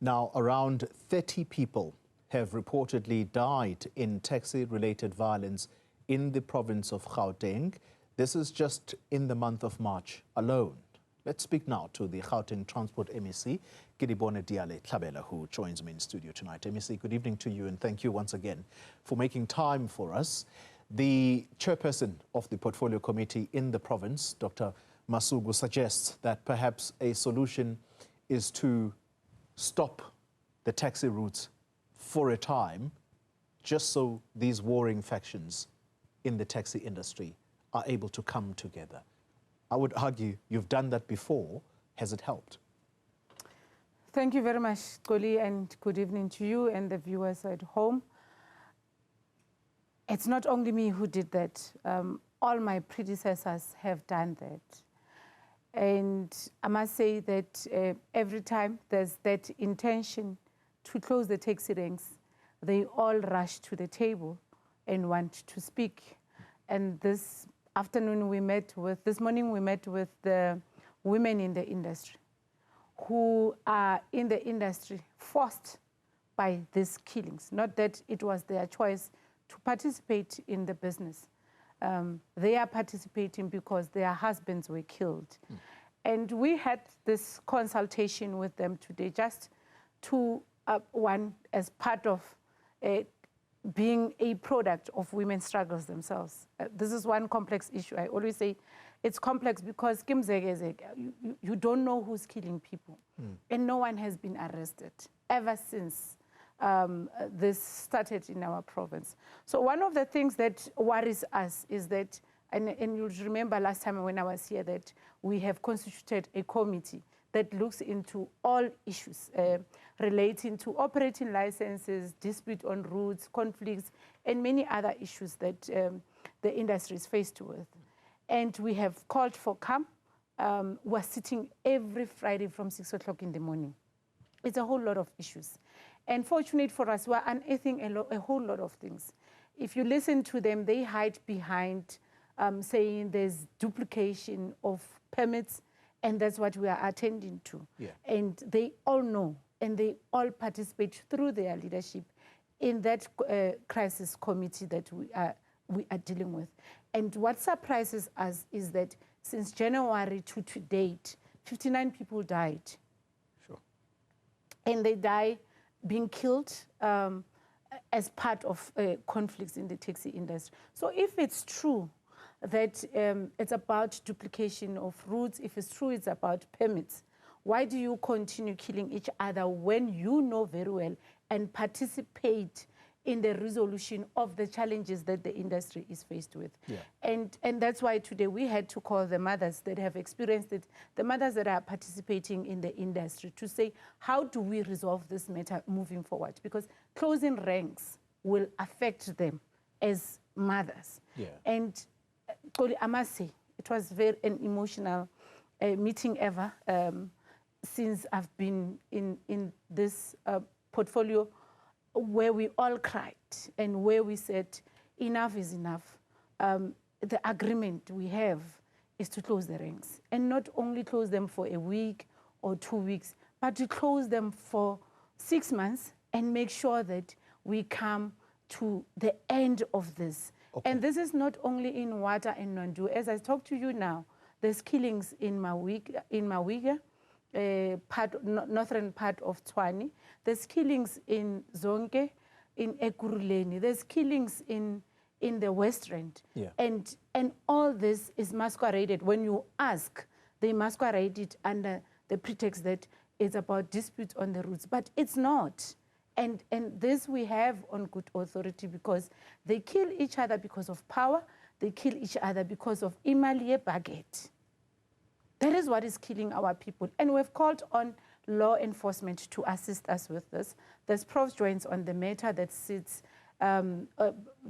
Now, around 30 people have reportedly died in taxi-related violence in the province of Gauteng. This is just in the month of March alone. Let's speak now to the Gauteng Transport MEC, Kedibone Diale-Tlabela, who joins me in studio tonight. MEC, good evening to you, and thank you once again for making time for us. The chairperson of the Portfolio Committee in the province, Dr. Masuku, suggests that perhaps a solution is to stop the taxi routes for a time, just so these warring factions in the taxi industry are able to come together. I would argue you've done that before. Has it helped? Thank you very much, Koli, and good evening to you and the viewers at home. It's not only me who did that. All my predecessors have done that. And I must say that every time there's that intention to close the taxi ranks, they all rush to the table and want to speak. And this morning we met with the women in the industry who are in the industry forced by these killings. Not that it was their choice to participate in the business. They are participating because their husbands were killed. And we had this consultation with them today just to, one, as part of being a product of women's struggles themselves. This is one complex issue. I always say it's complex because you don't know who's killing people. And no one has been arrested ever since this started in our province. So one of the things that worries us is that, and you'll remember last time when I was here, that we have constituted a committee that looks into all issues relating to operating licenses, dispute on routes, conflicts, and many other issues that the industry is faced with. And we have called for calm. We're sitting every Friday from 6 o'clock in the morning. It's a whole lot of issues. And fortunate for us, we're unearthing a whole lot of things. If you listen to them, they hide behind saying there's duplication of permits, and that's what we are attending to. Yeah. And they all know, and they all participate through their leadership in that crisis committee that we are dealing with. And what surprises us is that since January to date, 59 people died. Sure. And they die being killed as part of conflicts in the taxi industry. So if it's true that it's about duplication of routes, if it's true it's about permits, why do you continue killing each other when you know very well and participate in the resolution of the challenges that the industry is faced with? Yeah. And that's why today we had to call the mothers that have experienced it, the mothers that are participating in the industry, to say, how do we resolve this matter moving forward? Because closing ranks will affect them as mothers. Yeah. And I must say, it was very an emotional meeting ever since I've been in this portfolio, where we all cried and where we said, enough is enough. The agreement we have is to close the ranks, and not only close them for a week or 2 weeks, but to close them for 6 months and make sure that we come to the end of this. Okay. And this is not only in Wata and Nondu. As I talk to you now, there's killings in Mawiga, northern part of Tshwane. There's killings in Zonke, in Ekurhuleni. There's killings in the West Rand. Yeah. And all this is masqueraded. When you ask, they masquerade it under the pretext that it's about disputes on the routes, but it's not. And this we have on good authority, because they kill each other because of power. They kill each other because of imalie baguette. That is what is killing our people. And we've called on law enforcement to assist us with this. There's Prof joins on the matter that sits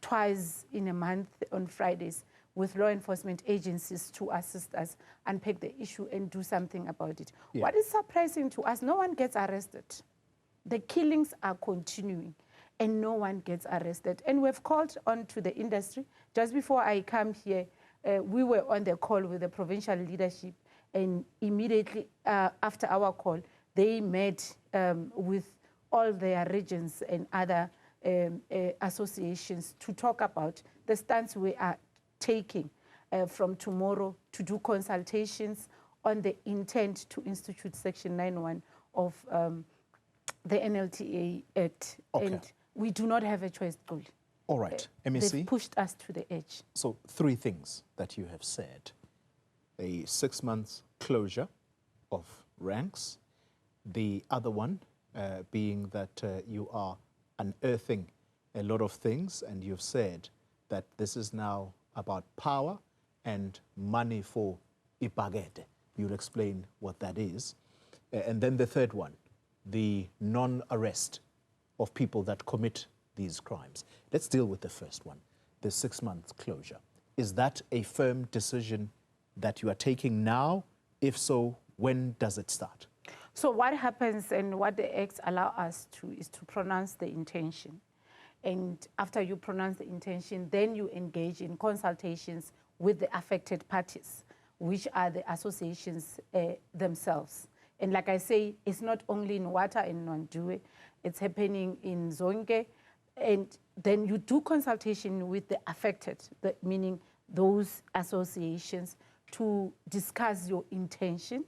twice in a month on Fridays with law enforcement agencies to assist us unpack the issue and do something about it. Yeah. What is surprising to us, no one gets arrested. The killings are continuing and no one gets arrested. And we've called on to the industry. Just before I come here, we were on the call with the provincial leadership, and immediately after our call, they met with all their regions and other associations to talk about the stance we are taking from tomorrow to do consultations on the intent to institute Section 9.1 of the NLTA Act. Okay. And we do not have a choice, Goli. All right, MEC. They've pushed us to the edge. So 3 things that you have said. A 6-month closure of ranks. The other one being that you are unearthing a lot of things, and you've said that this is now about power and money for ipagete. You'll explain what that is. And then the third one, the non-arrest of people that commit these crimes. Let's deal with the first one, the 6-month closure. Is that a firm decision that you are taking now? If so, when does it start? So what happens and what the acts allow us to is to pronounce the intention. And after you pronounce the intention, then you engage in consultations with the affected parties, which are the associations themselves. And like I say, it's not only in Water and Nondue, it's happening in Zonke. And then you do consultation with the affected, meaning those associations, to discuss your intention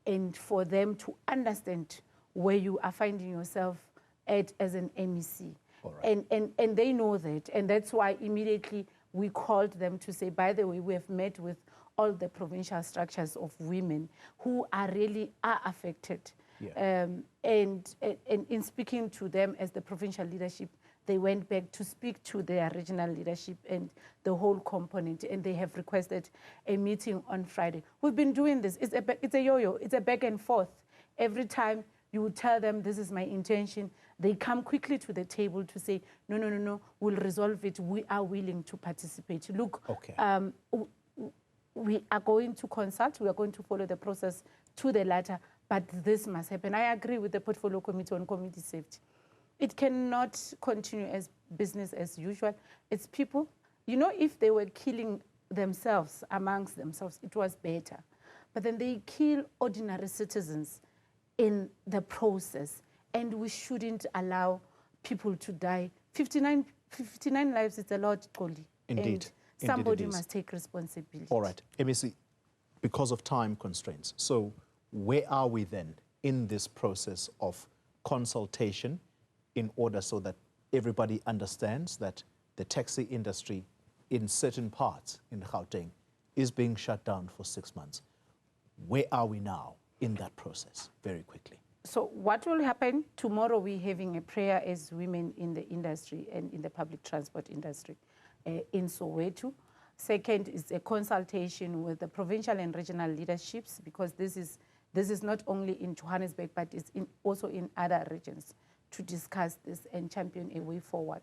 and for them to understand where you are finding yourself at as an MEC. Right. And they know that. And that's why immediately we called them to say, by the way, we have met with all the provincial structures of women who are really affected. Yeah. And in speaking to them as the provincial leadership, they went back to speak to their regional leadership and the whole component, and they have requested a meeting on Friday. We've been doing this. It's a yo-yo. It's a back and forth. Every time you tell them this is my intention, they come quickly to the table to say, no, we'll resolve it. We are willing to participate. Look, okay. We are going to consult. We are going to follow the process to the latter, but this must happen. I agree with the Portfolio Committee on Community Safety. It cannot continue as business as usual. It's people. You know, if they were killing themselves amongst themselves, it was better. But then they kill ordinary citizens in the process, and we shouldn't allow people to die. 59 lives is a lot, Goli. Indeed. And somebody must take responsibility. All right, MEC, because of time constraints, so where are we then in this process of consultation in order so that everybody understands that the taxi industry in certain parts in Gauteng is being shut down for 6 months? Where are we now in that process, very quickly? So what will happen tomorrow? We're having a prayer as women in the industry and in the public transport industry in Soweto. Second is a consultation with the provincial and regional leaderships, because this is not only in Johannesburg, but it's also in other regions, to discuss this and champion a way forward.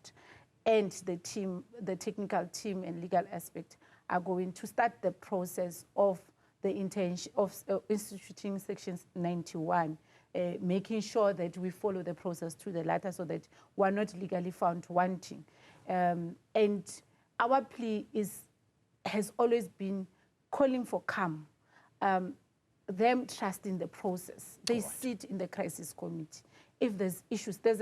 And the team, the technical team and legal aspect, are going to start the process of the intention of instituting Section 91, making sure that we follow the process to the latter so that we're not legally found wanting. And our plea has always been calling for calm, them trusting the process. They sit in the crisis committee. If there's issues, there's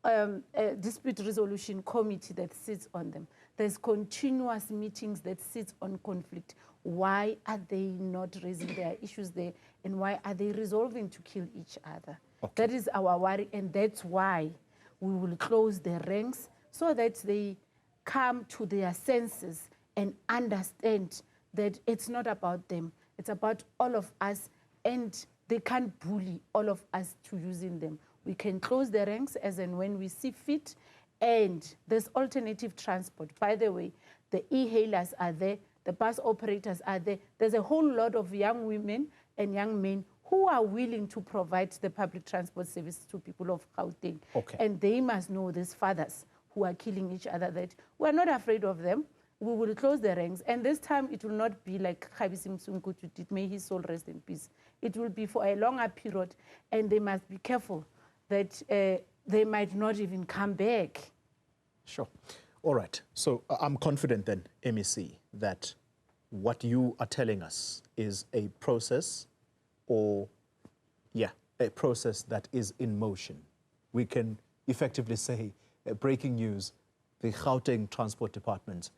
a dispute resolution committee that sits on them. There's continuous meetings that sit on conflict. Why are they not raising their issues there? And why are they resolving to kill each other? Okay. That is our worry, and that's why we will close the ranks so that they come to their senses and understand that it's not about them. It's about all of us, and they can't bully all of us to using them. We can close the ranks as and when we see fit, and there's alternative transport. By the way, the e-hailers are there, the bus operators are there. There's a whole lot of young women and young men who are willing to provide the public transport service to people of Gauteng. Okay. And they must know, these fathers who are killing each other, that we're not afraid of them. We will close the ranks. And this time it will not be like Khabisi Msungutu did, may his soul rest in peace. It will be for a longer period, and they must be careful that they might not even come back. Sure. All right. So I'm confident then, MEC, that what you are telling us is a process, or, yeah, a process that is in motion. We can effectively say, breaking news, the Gauteng Transport Department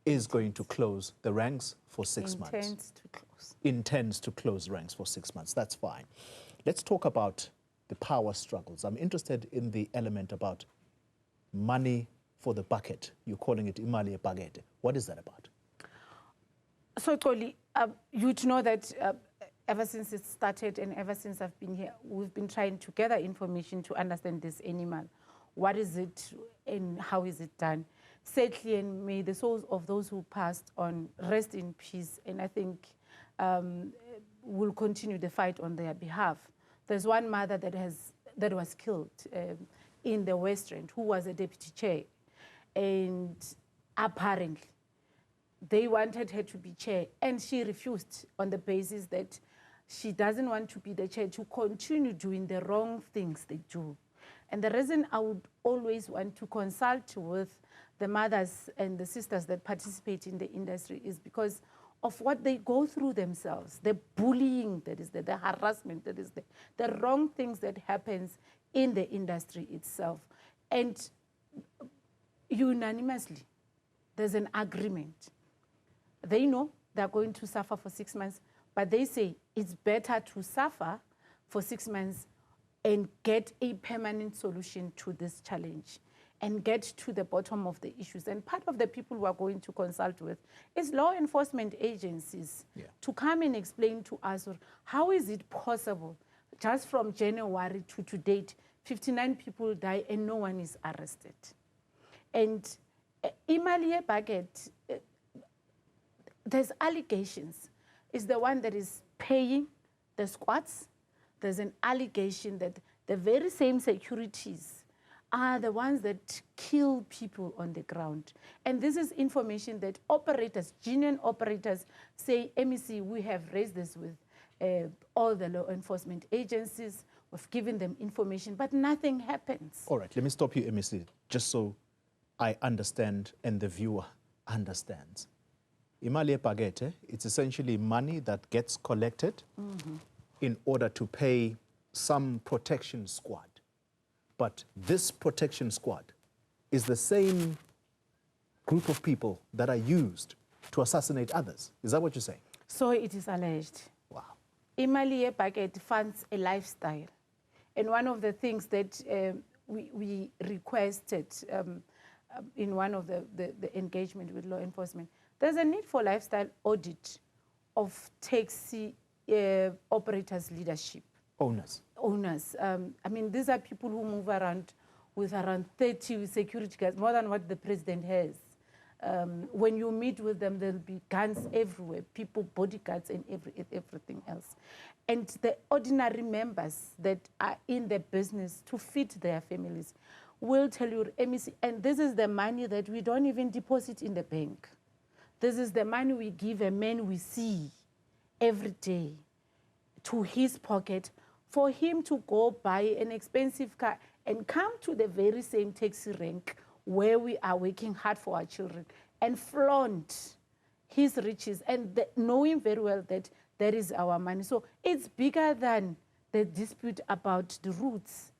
is going to close the ranks for 6 months. Intends to close. Intends to close ranks for 6 months. That's fine. Let's talk about the power struggles. I'm interested in the element about money for the bucket. You're calling it imali ebhakede. What is that about? So, Toli, you'd know that ever since it started and ever since I've been here, we've been trying to gather information to understand this animal. What is it and how is it done? Sadly, and may the souls of those who passed on rest in peace, and I think we'll continue the fight on their behalf. There's one mother that was killed in the West Rand, who was a deputy chair, and apparently they wanted her to be chair, and she refused on the basis that she doesn't want to be the chair to continue doing the wrong things they do. And the reason I would always want to consult with the mothers and the sisters that participate in the industry is because of what they go through themselves, the bullying that is there, the harassment that is there, the wrong things that happens in the industry itself. And unanimously, there's an agreement. They know they're going to suffer for 6 months, but they say it's better to suffer for 6 months and get a permanent solution to this challenge and get to the bottom of the issues. And part of the people who are going to consult with is law enforcement agencies to come and explain to us how is it possible just from January to date, 59 people die and no one is arrested. And imali ebhakede, there's allegations. It's the one that is paying the squads. There's an allegation that the very same securities are the ones that kill people on the ground. And this is information that operators, genuine operators, say, MEC, we have raised this with all the law enforcement agencies. We've given them information, but nothing happens. All right, let me stop you, MEC, just so I understand and the viewer understands. Imali ebhakede, it's essentially money that gets collected in order to pay some protection squad. But this protection squad is the same group of people that are used to assassinate others. Is that what you're saying? So it is alleged. Wow. Imali ebhakede funds a lifestyle. And one of the things that we requested in one of the engagement with law enforcement, there's a need for lifestyle audit of taxi operators' leadership. Owners. Owners. I mean, these are people who move around with around 30 security guards, more than what the president has. When you meet with them, there'll be guns everywhere, people, bodyguards, and everything else. And the ordinary members that are in the business to feed their families will tell you, MEC, and this is the money that we don't even deposit in the bank. This is the money we give a man we see every day to his pocket for him to go buy an expensive car and come to the very same taxi rank where we are working hard for our children and flaunt his riches and knowing very well that that is our money. So it's bigger than the dispute about the routes.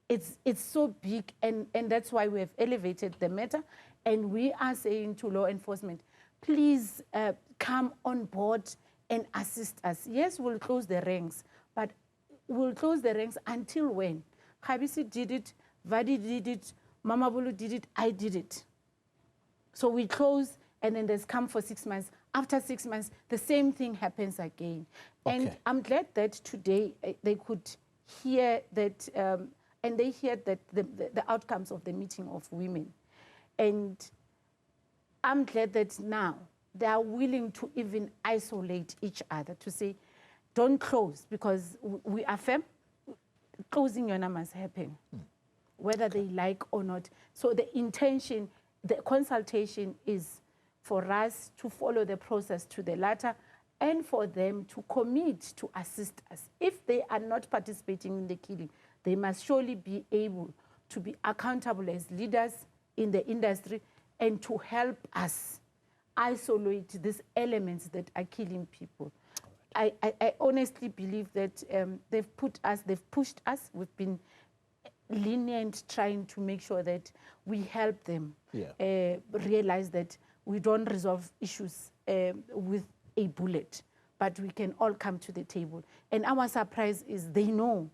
It's so big, and that's why we have elevated the matter, and we are saying to law enforcement, please come on board and assist us. Yes, we'll close the ranks, but we'll close the ranks until when? Khabisi did it, Vadi did it, Mama Bulu did it, I did it. So we close, and then there's come for 6 months. After 6 months, the same thing happens again. Okay. And I'm glad that today they could hear that, and they hear that the outcomes of the meeting of women. And I'm glad that now they are willing to even isolate each other, to say, don't close, because we affirm closing your must happen, whether they like or not. So the intention, the consultation is for us to follow the process to the latter and for them to commit to assist us. If they are not participating in the killing, they must surely be able to be accountable as leaders in the industry and to help us isolate these elements that are killing people. I honestly believe that they've pushed us. We've been lenient, trying to make sure that we help them realize that we don't resolve issues with a bullet, but we can all come to the table. And our surprise is they know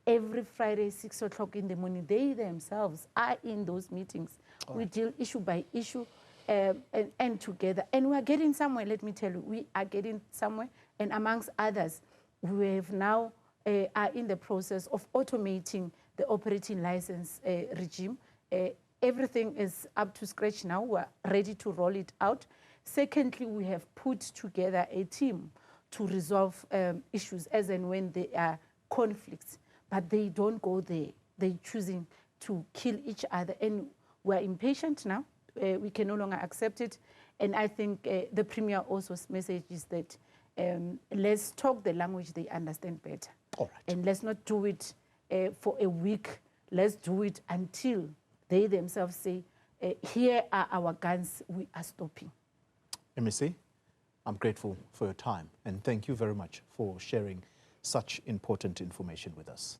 every Friday, 6 o'clock in the morning, they themselves are in those meetings. We deal issue by issue and together. And we are getting somewhere, let me tell you. We are getting somewhere. And amongst others, we have now are in the process of automating the operating license regime. Everything is up to scratch now. We're ready to roll it out. Secondly, we have put together a team to resolve issues as and when there are conflicts. But they don't go there. They're choosing to kill each other. And we're impatient now. We can no longer accept it. And I think the Premier also's message is that let's talk the language they understand better. All right. And let's not do it for a week. Let's do it until they themselves say, here are our guns, we are stopping. MEC, I'm grateful for your time. And thank you very much for sharing such important information with us.